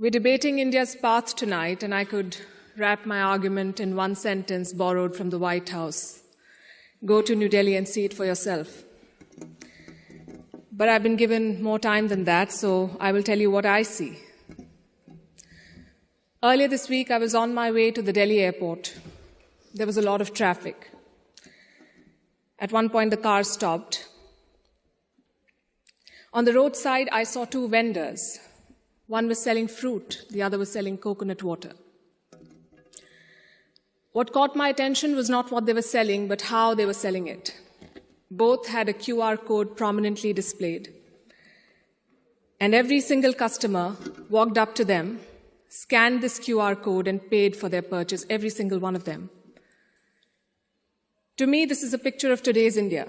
We're debating India's path tonight, and I could wrap my argument in one sentence borrowed from the White House. Go to New Delhi and see it for yourself. But I've been given more time than that, so I will tell you what I see. Earlier this week, I was on my way to the Delhi airport. There was a lot of traffic. At one point, the car stopped. On the roadside, I saw two vendors. One was selling fruit, the other was selling coconut water. What caught my attention was not what they were selling, but how they were selling it. Both had a QR code prominently displayed. And every single customer walked up to them, scanned this QR code, and paid for their purchase, every single one of them. To me, this is a picture of today's India.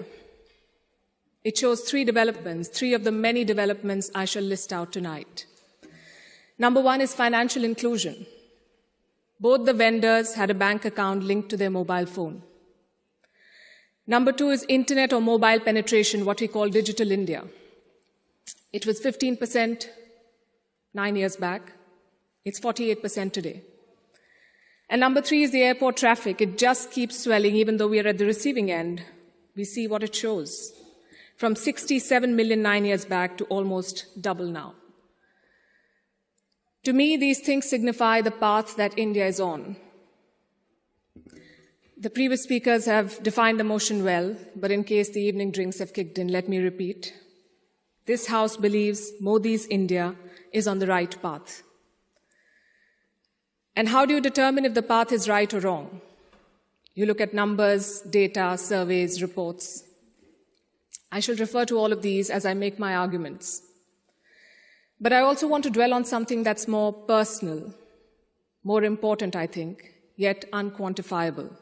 It shows three developments, three of the many developments I shall list out tonight. Number one is financial inclusion. Both the vendors had a bank account linked to their mobile phone. Number two is internet or mobile penetration, what we call digital India. It was 15% 9 years back. It's 48% today. And number three is the airport traffic. It just keeps swelling, even though we are at the receiving end. We see what it shows. From 67 million 9 years back to almost double now. To me, these things signify the path that India is on. The previous speakers have defined the motion well, but in case the evening drinks have kicked in, let me repeat. This House believes Modi's India is on the right path. And how do you determine if the path is right or wrong? You look at numbers, data, surveys, reports. I shall refer to all of these as I make my arguments. But I also want to dwell on something that's more personal, more important, I think, yet unquantifiable.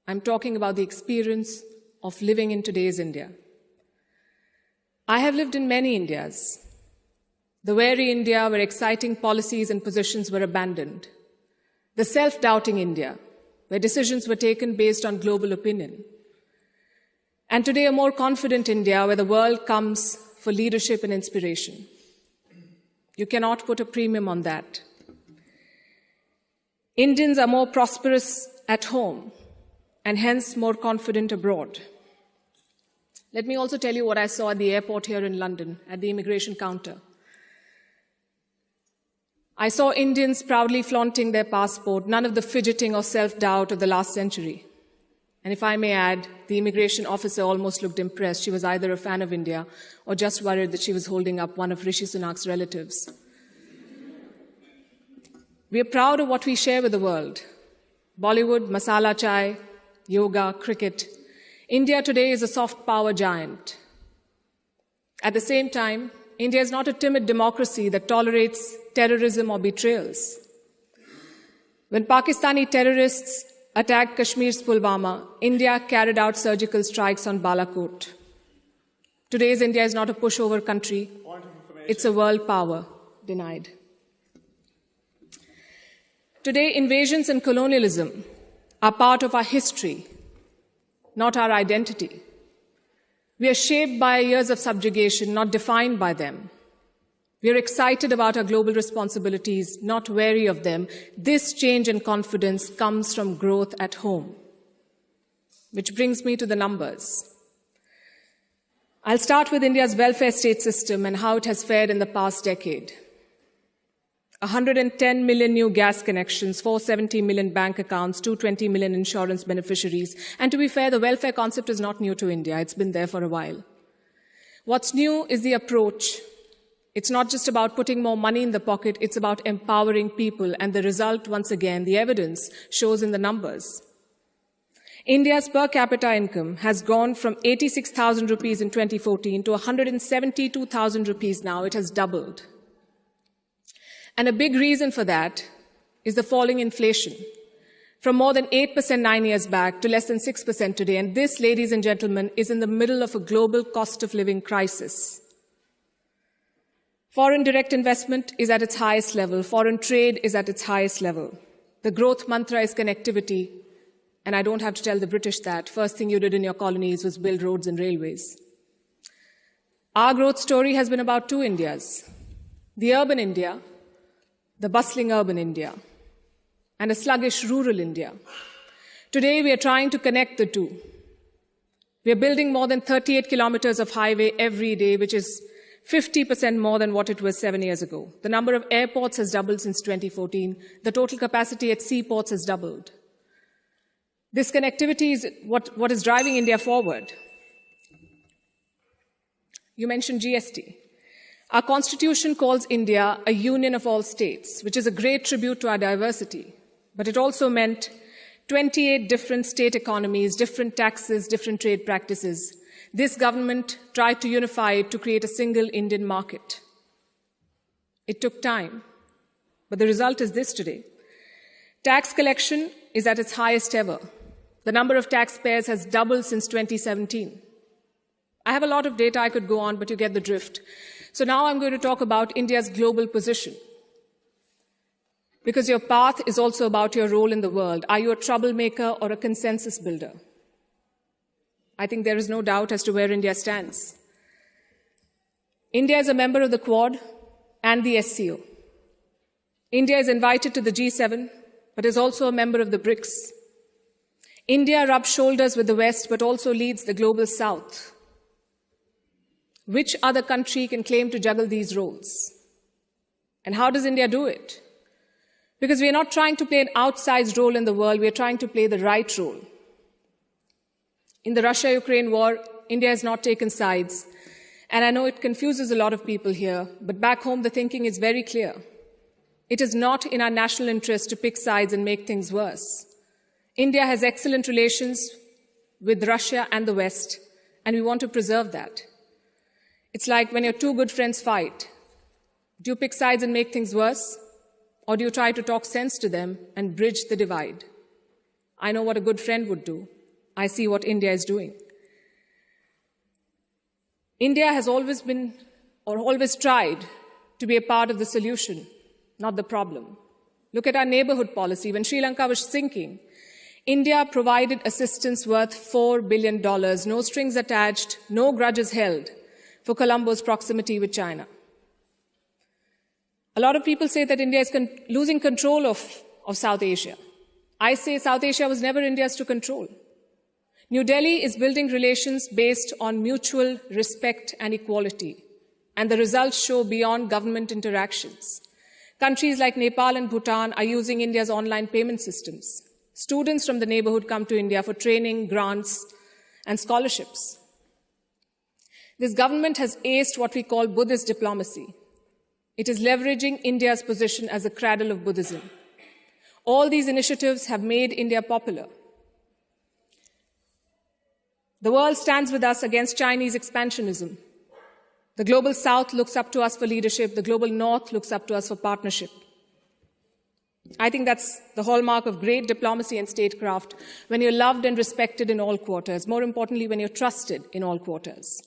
I'm talking about the experience of living in today's India. I have lived in many Indias. The wary India where exciting policies and positions were abandoned. The self-doubting India, where decisions were taken based on global opinion. And today a more confident India where the world comes for leadership and inspiration. You cannot put a premium on that. Indians are more prosperous at home and hence more confident abroad. Let me also tell you what I saw at the airport here in London, at the immigration counter. I saw Indians proudly flaunting their passport, none of the fidgeting or self-doubt of the last century. And if I may add, the immigration officer almost looked impressed. She was either a fan of India or just worried that she was holding up one of Rishi Sunak's relatives. We are proud of what we share with the world. Bollywood, masala chai, yoga, cricket. India today is a soft power giant. At the same time, India is not a timid democracy that tolerates terrorism or betrayals. When Pakistani terrorists attacked Kashmir's Pulwama, India carried out surgical strikes on Balakot. Today's India is not a pushover country. It's a world power denied. Today, invasions and colonialism are part of our history, not our identity. We are shaped by years of subjugation, not defined by them. We are excited about our global responsibilities, not wary of them. This change in confidence comes from growth at home. Which brings me to the numbers. I'll start with India's welfare state system and how it has fared in the past decade. 110 million new gas connections, 470 million bank accounts, 220 million insurance beneficiaries. And to be fair, the welfare concept is not new to India. It's been there for a while. What's new is the approach. It's not just about putting more money in the pocket, it's about empowering people. And the result, once again, the evidence shows in the numbers. India's per capita income has gone from 86,000 rupees in 2014 to 172,000 rupees now. It has doubled. And a big reason for that is the falling inflation, from more than 8% 9 years back to less than 6% today. And this, ladies and gentlemen, is in the middle of a global cost of living crisis. Foreign direct investment is at its highest level. Foreign trade is at its highest level. The growth mantra is connectivity. And I don't have to tell the British that. First thing you did in your colonies was build roads and railways. Our growth story has been about two Indias. The urban India, the bustling urban India, and a sluggish rural India. Today, we are trying to connect the two. We are building more than 38 kilometers of highway every day, which is 50% more than what it was 7 years ago. The number of airports has doubled since 2014. The total capacity at seaports has doubled. This connectivity is what is driving India forward. You mentioned GST. Our constitution calls India a union of all states, which is a great tribute to our diversity. But it also meant 28 different state economies, different taxes, different trade practices. This government tried to unify it to create a single Indian market. It took time, but the result is this today. Tax collection is at its highest ever. The number of taxpayers has doubled since 2017. I have a lot of data I could go on, but you get the drift. So now I'm going to talk about India's global position. Because your path is also about your role in the world. Are you a troublemaker or a consensus builder? I think there is no doubt as to where India stands. India is a member of the Quad and the SCO. India is invited to the G7, but is also a member of the BRICS. India rubs shoulders with the West, but also leads the global South. Which other country can claim to juggle these roles? And how does India do it? Because we are not trying to play an outsized role in the world, we are trying to play the right role. In the Russia-Ukraine war, India has not taken sides. And I know it confuses a lot of people here, but back home the thinking is very clear. It is not in our national interest to pick sides and make things worse. India has excellent relations with Russia and the West, and we want to preserve that. It's like when your two good friends fight. Do you pick sides and make things worse? Or do you try to talk sense to them and bridge the divide? I know what a good friend would do. I see what India is doing. India has always been, or always tried, to be a part of the solution, not the problem. Look at our neighborhood policy. When Sri Lanka was sinking, India provided assistance worth $4 billion, no strings attached, no grudges held, for Colombo's proximity with China. A lot of people say that India is losing control of South Asia. I say South Asia was never India's to control. New Delhi is building relations based on mutual respect and equality, and the results show beyond government interactions. Countries like Nepal and Bhutan are using India's online payment systems. Students from the neighborhood come to India for training, grants, and scholarships. This government has aced what we call Buddhist diplomacy. It is leveraging India's position as a cradle of Buddhism. All these initiatives have made India popular. The world stands with us against Chinese expansionism. The global South looks up to us for leadership. The global North looks up to us for partnership. I think that's the hallmark of great diplomacy and statecraft, when you're loved and respected in all quarters. More importantly, when you're trusted in all quarters.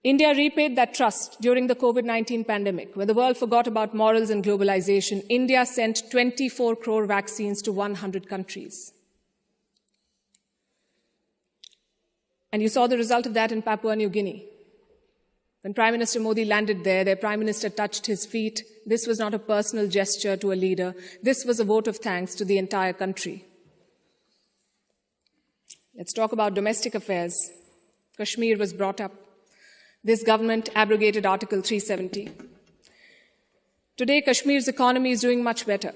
India repaid that trust during the COVID-19 pandemic. When the world forgot about morals and globalization, India sent 24 crore vaccines to 100 countries. And you saw the result of that in Papua New Guinea. When Prime Minister Modi landed there, their Prime Minister touched his feet. This was not a personal gesture to a leader. This was a vote of thanks to the entire country. Let's talk about domestic affairs. Kashmir was brought up. This government abrogated Article 370. Today, Kashmir's economy is doing much better.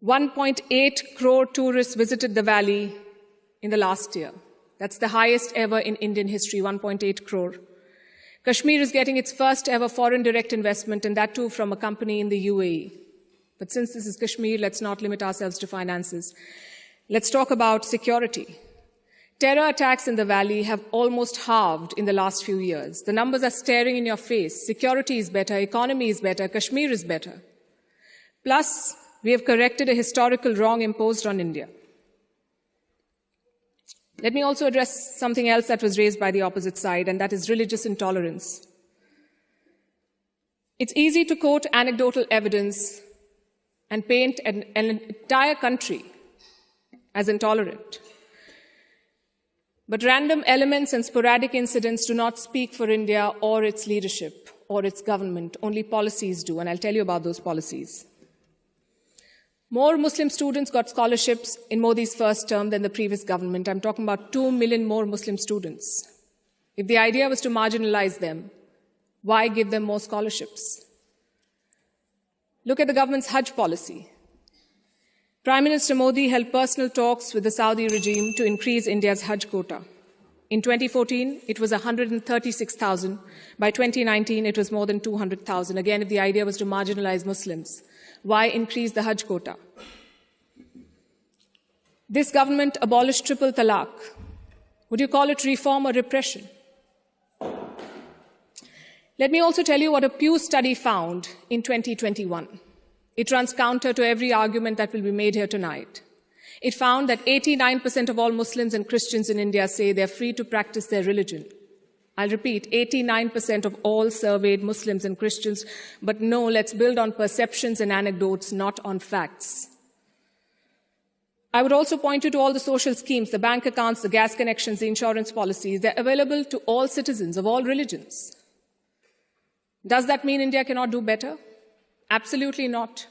1.8 crore tourists visited the valley in the last year. That's the highest ever in Indian history, 1.8 crore. Kashmir is getting its first ever foreign direct investment, and that too from a company in the UAE. But since this is Kashmir, let's not limit ourselves to finances. Let's talk about security. Terror attacks in the valley have almost halved in the last few years. The numbers are staring in your face. Security is better, economy is better, Kashmir is better. Plus, we have corrected a historical wrong imposed on India. Let me also address something else that was raised by the opposite side, and that is religious intolerance. It's easy to quote anecdotal evidence and paint an entire country as intolerant. But random elements and sporadic incidents do not speak for India or its leadership or its government. Only policies do, and I'll tell you about those policies. More Muslim students got scholarships in Modi's first term than the previous government. I'm talking about 2 million more Muslim students. If the idea was to marginalize them, why give them more scholarships? Look at the government's Hajj policy. Prime Minister Modi held personal talks with the Saudi regime to increase India's Hajj quota. In 2014, it was 136,000. By 2019, it was more than 200,000. Again, if the idea was to marginalize Muslims, why increase the Hajj quota? This government abolished triple talaq. Would you call it reform or repression? Let me also tell you what a Pew study found in 2021. It runs counter to every argument that will be made here tonight. It found that 89% of all Muslims and Christians in India say they are free to practice their religion. I'll repeat, 89% of all surveyed Muslims and Christians, but no, let's build on perceptions and anecdotes, not on facts. I would also point you to all the social schemes, the bank accounts, the gas connections, the insurance policies. They're available to all citizens of all religions. Does that mean India cannot do better? Absolutely not.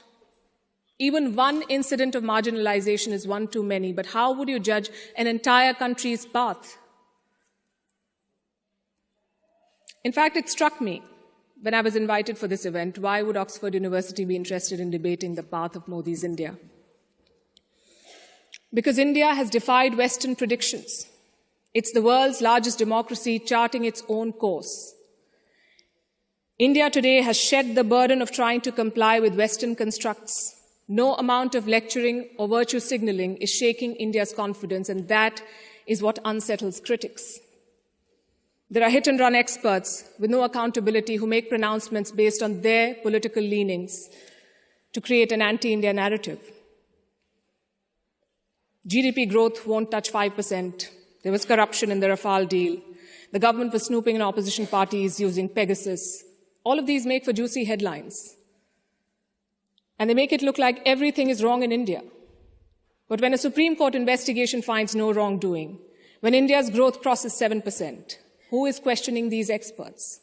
Even one incident of marginalization is one too many, but how would you judge an entire country's path? In fact, it struck me when I was invited for this event, why would Oxford University be interested in debating the path of Modi's India? Because India has defied Western predictions. It's the world's largest democracy charting its own course. India today has shed the burden of trying to comply with Western constructs. No amount of lecturing or virtue signaling is shaking India's confidence, and that is what unsettles critics. There are hit-and-run experts with no accountability who make pronouncements based on their political leanings to create an anti-India narrative. GDP growth won't touch 5%. There was corruption in the Rafale deal. The government was snooping in opposition parties using Pegasus. All of these make for juicy headlines. And they make it look like everything is wrong in India. But when a Supreme Court investigation finds no wrongdoing, when India's growth crosses 7%, who is questioning these experts?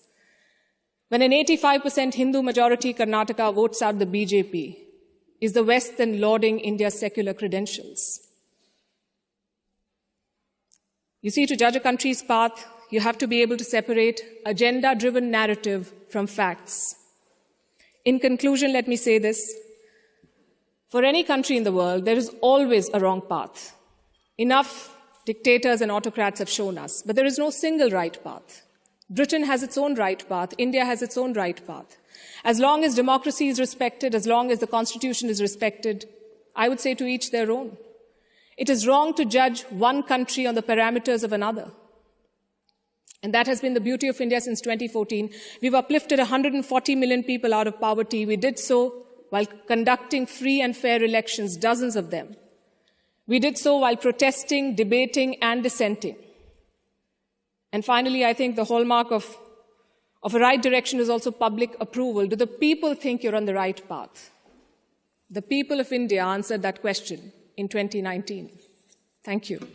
When an 85% Hindu-majority Karnataka votes out the BJP, is the West then lauding India's secular credentials? You see, to judge a country's path, you have to be able to separate agenda-driven narrative from facts. In conclusion, let me say this. For any country in the world, there is always a wrong path. Enough dictators and autocrats have shown us, but there is no single right path. Britain has its own right path. India has its own right path. As long as democracy is respected, as long as the Constitution is respected, I would say to each their own. It is wrong to judge one country on the parameters of another. And that has been the beauty of India since 2014. We've uplifted 140 million people out of poverty. We did so while conducting free and fair elections, dozens of them. We did so while protesting, debating, and dissenting. And finally, I think the hallmark of a right direction is also public approval. Do the people think you're on the right path? The people of India answered that question in 2019. Thank you.